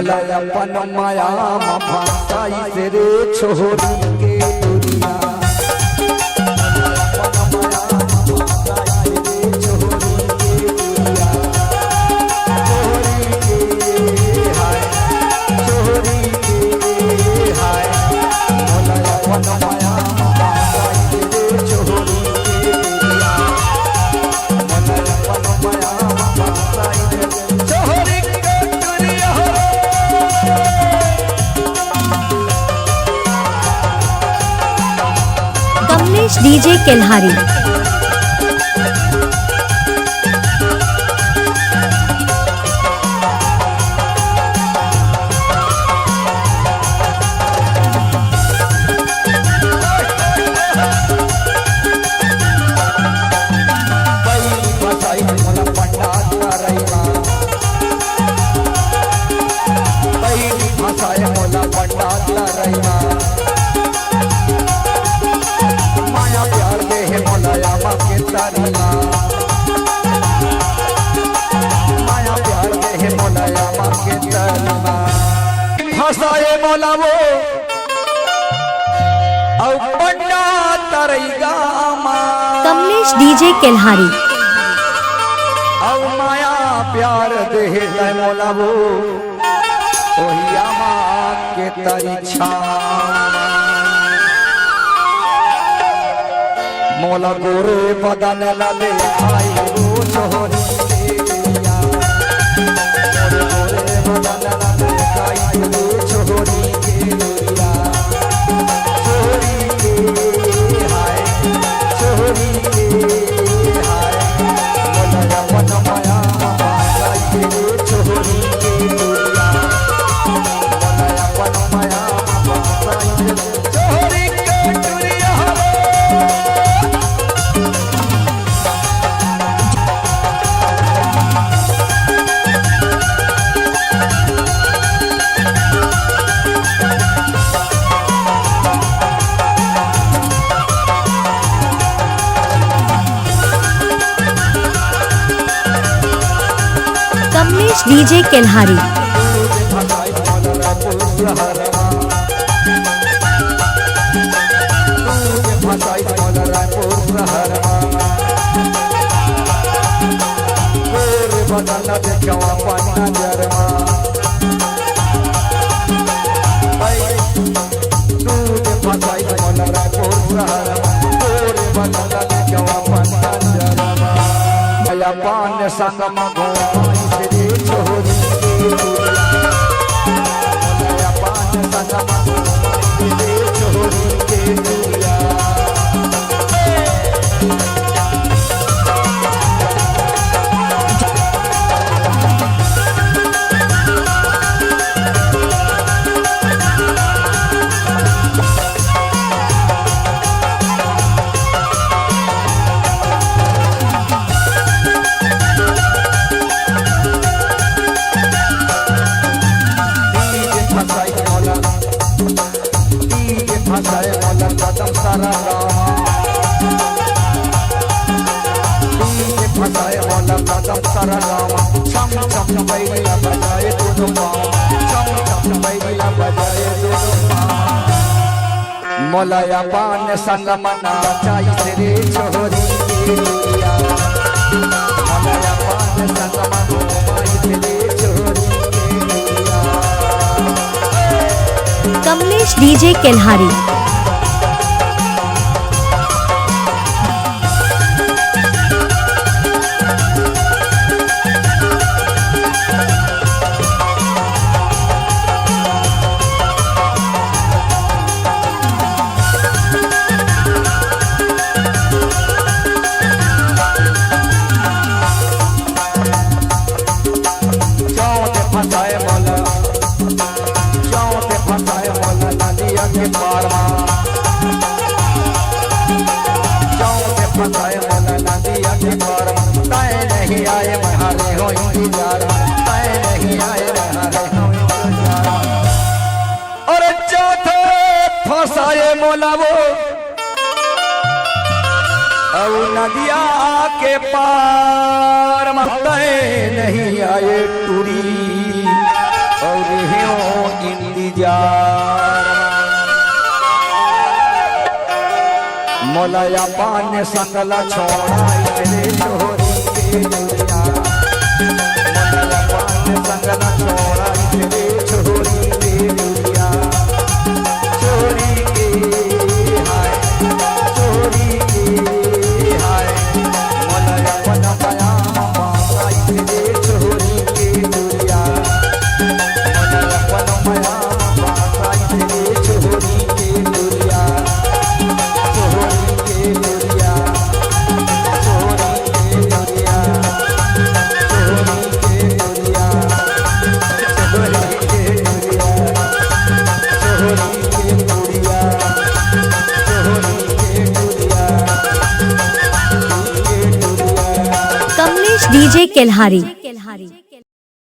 मोला अपन माया भाई से रे छोरी के दुनिया डीजे केल्हारी फसाए मोला वो औ पंडा तरैगा कमलेश डीजे केल्हारी औ माया प्यार देह तय मोला वो ओहिया माँ के तरीछा मोला गोरे बदन लले आई वो छोरी कमलेश डीजे केल्हारी पान संग मगो रे छोरी पान संग मगो रे छोरी के दुनिया मोलाया पान संग मना चाहिए रे छोरी के दुनिया मोलाया पान संग मना चाहिए रे छोरी के दुनिया कमलेश डीजे केल्हारी मोलावो नदिया के पार मत नहीं आए टूरी और हो इंतजार मोलया पान संगला छोड़ा रे छोरी के दुनिया मोलया पान संगला छोड़ा रे छोरी के दुनिया चोरी के हाय चोरी के हाय मोलया पन पाया पासा रे छोरी के दुनिया मोलया पन पाया पासा रे छोरी के दुनिया चोरी के दुनिया चोरी के दुनिया चोरी के दुनिया चोरी के दुनिया चोरी के दुनिया चोरी के दुनिया कमलेश डीजे केल्हारी।